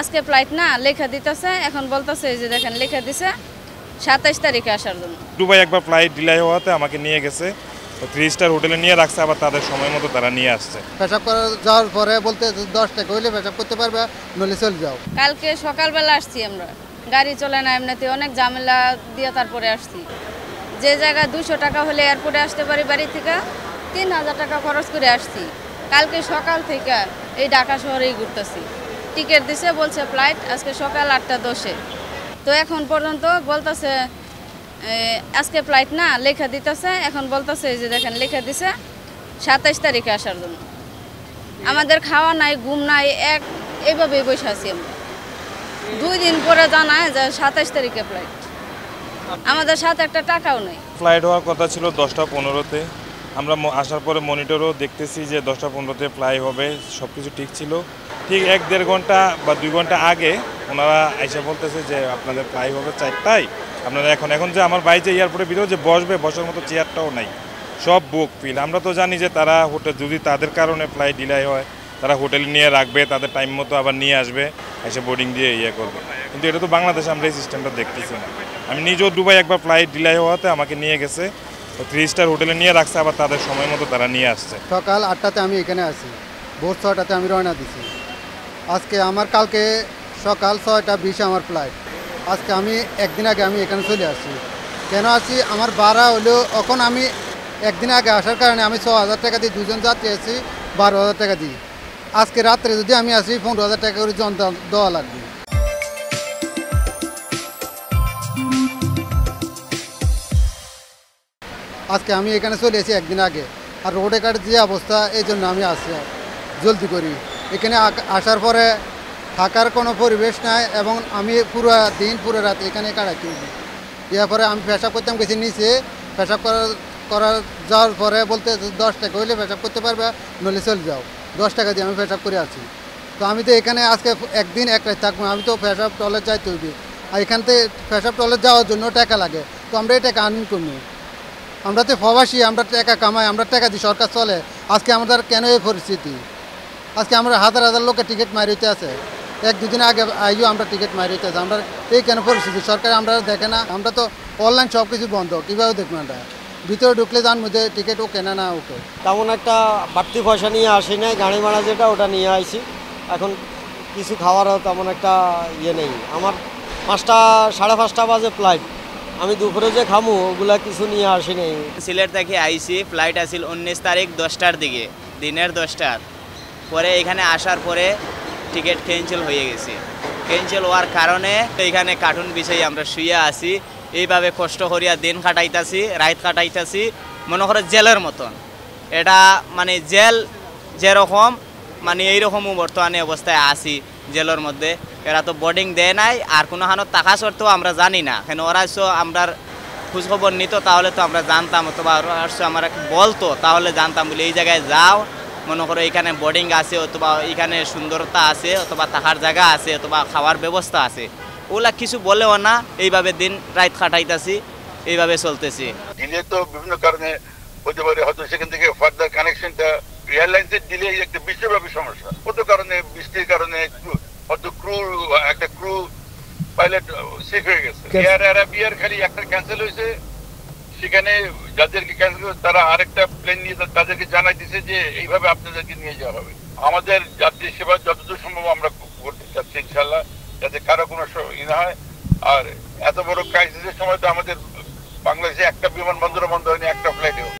আজকে ফ্লাইট না লেখা দিতেছে, এখন বলতেছে যে দেখেন লেখা দিছে 27 তারিখে আসার জন্য। দুবাই একবার ফ্লাইট ডিলে হওয়াতে আমাকে নিয়ে গেছে, 3 স্টার হোটেলে নিয়ে রাখছে, আবার তাদের সময় মতো তারা নিয়ে আসছে। পেশাব করে যাওয়ার পরে বলতে 10 টাকা হইলে পেশাব করতে পারবে, নইলে চলে যাও। কালকে সকালবেলা আসছি আমরা, গাড়ি চলে না, এমনিতে অনেক ঝামেলা দিয়ে তারপরে আসছি। যে জায়গায় 200 টাকা হলে এয়ারপোর্টে আসতে পারি বাড়ি থেকে, 3000 টাকা খরচ করে আসছি। কালকে সকাল থেকে এই ঢাকা শহরেই ঘুরতেছি। টিকিট দিছে, বলছে ফ্লাইট আজকে সকাল 8:10-এ। তো এখন পর্যন্ত বলতেছে আজকে ফ্লাইট না লেখা দিতেছে, এখন বলতেছে যে দেখেন লেখা দিছে 27 তারিখে আসার জন্য। আমাদের খাওয়া নাই, ঘুম নাই, এইভাবেই বসে আছি আমরা। 2 দিন পরে জানায় যে 27 তারিখে ফ্লাইট, আমাদের সাথে একটা টাকাও নেই। ফ্লাইট হওয়ার কথা ছিল 10টা 15-তে। আমরা আসার পরে মনিটরও দেখতেছি যে 10টা 15-তে ফ্লাই হবে, সব কিছু ঠিক ছিল। ঠিক 1-1.5 ঘন্টা বা 2 ঘন্টা আগে ওনারা এসে বলতেছে যে আপনাদের ফ্লাই হবে 4টায়, আপনারা এখন যে আমার ভাই যে এয়ারপোর্টের ভিতরে যে বসার মতো চেয়ারটাও নাই, সব বুক ফিল। আমরা তো জানি যে তারা হোটেল, যদি তাদের কারণে ফ্লাইট ডিলে হয় তারা হোটেল নিয়ে রাখবে, তাদের টাইম মতো আবার নিয়ে আসবে, এসে বোর্ডিং দিয়ে করবে। কিন্তু এটা তো বাংলাদেশে আমরা এই সিস্টেমটা দেখতেছি না। আমি নিজেও দুবাই একবার ফ্লাইট ডিলে হওয়াতে আমাকে নিয়ে গেছে, 3 স্টার হোটেলে নিয়ে রাখছে, আবার তাদের সময় মতো তারা নিয়ে আসছে। সকাল 8টাতে আমি এখানে আছি, ভোর 6টাতে আমি রওনা দিছি। আজকে আমার কালকে সকাল 6:20 আমার ফ্লাইট। আজকে আমি একদিন আগে আমি এখানে চলে আসছি। কেন আসছি, আমার ভাড়া হলো, এখন আমি একদিন আগে আসার কারণে আমি 6000 টাকা দিই, 2জন যাত্রী আছি 12,000 টাকা দিই। আজকে রাত্রে যদি আমি আসি 15,000 টাকা করে জন দেওয়া লাগবে। আজকে আমি এখানে চলে এসেছি একদিন আগে, আর রোডে কাটে যে অবস্থা, এই জন্য আমি আসি জলদি করি। এখানে আসার পরে থাকার কোনো পরিবেশ নাই, এবং আমি পুরো দিন পুরো রাত এখানে কাটাচ্ছি। এরপরে আমি পেশাব করতাম গেছি নিচে, পেশাব করার যাওয়ার পরে বলতে 10 টাকা হইলে পেশাব করতে পারবে, নইলে চলে যাও। 10 টাকা দিয়ে আমি পেশাব করে আসি। তো আমি তো এখানে আজকে একদিন এক রাত থাকবো, আমি তো পেশাব টয়লেট যাইতে হইবে, আর এখান থেকে পেশাব টয়লেট যাওয়ার জন্য টাকা লাগে। তো আমরা এই টাকা আর্নিং করবো, আমরা তো প্রবাসী, আমরা টাকা কামাই, আমরা টাকা দিই, সরকার চলে। আজকে আমাদের কেন এই পরিস্থিতি? আজকে আমরা হাজার হাজার লোকের টিকিট মারিতে আছে, 1-2 দিন আগে আইও আমরা টিকিট মারিতে আছে। আমরা এই কেন পরিস্থিতি? সরকার আমরা দেখে না? আমরা তো অনলাইন সব কিছু বন্ধ, কীভাবে দেখবো? আমরা ভিতরে ঢুকলে জানবো যে টিকিট ও কেনা না ওকে। তেমন একটা বাড়তি পয়সা নিয়ে আসি নাই, গাড়ি ভাড়া যেটা ওটা নিয়ে আসি। এখন কিছু খাওয়ারও তেমন একটা নেই। আমার 5টা 5:30 বাজে ফ্লাইট, আমি দুপুরে যে খামু ওগুলা কিছু নিয়ে আসি নাই। সিলেট থেকে আইসি, ফ্লাইট আসিল 19 তারিখ 10টার দিকে, দিনের 10টার পরে এখানে আসার পরে টিকিট ক্যান্সেল হয়ে গেছে। ক্যান্সেল হওয়ার কারণে এখানে কার্টুন বিছাই আমরা শুয়ে আছি, এইভাবে কষ্ট করিয়া দিন কাটাইতাছি, রাত কাটাইতাছি, মনে করে জেলের মতন। এটা মানে জেল যেরকম, মানে এইরকমও বর্তমানে অবস্থায় আছি জেলের মধ্যে। এরা তো বোর্ডিং দেয় নাই, আর কোনো হানত টাকা সত্ত্বেও আমরা জানি না। কেন ওরা আমরা খোঁজখবর নিত, তাহলে তো আমরা জানতাম, অথবা আমরা বলতো তাহলে জানতাম বলে এই জায়গায় যাও, মনে করো এখানে বোর্ডিং আছে, অথবা এখানে সুন্দরতা আছে, অথবা থাকার জায়গা আছে, অথবা খাওয়ার ব্যবস্থা আছে। ওগুলা কিছু বলেও না, এইভাবে দিন রাত কাটাইতাছি, এইভাবে চলতেছি। ডিলে তো বিভিন্ন কারণে হতে পারে, হয়তো সেখান থেকে ফার্দার কানেকশনটা এয়ারলাইন্সের ডিলে একটা বিশ্বব্যাপী সমস্যা। কত কারণে, বৃষ্টির কারণে হয়তো একটা ক্রু পাইলট সিক হয়ে গেছে। এয়ার আরাবিয়ার খালি একটা ক্যান্সেল হয়েছে, সেখানে যাদেরকে ক্যান্সেল করেছে তারা আরেকটা প্লেন নিয়ে তাদেরকে জানাই দিছে যে এইভাবে আপনাদেরকে নিয়ে যাওয়া হবে। আমাদের যাত্রী সেবা যতদূর সম্ভব আমরা করতে চাচ্ছি ইনশাল্লাহ, যাতে কারো কোনো না হয়। আর এত বড় ক্রাইসিসের সময় তো আমাদের বাংলাদেশে একটা বিমানবন্দরও বন্ধ হয়নি, একটা ফ্লাইট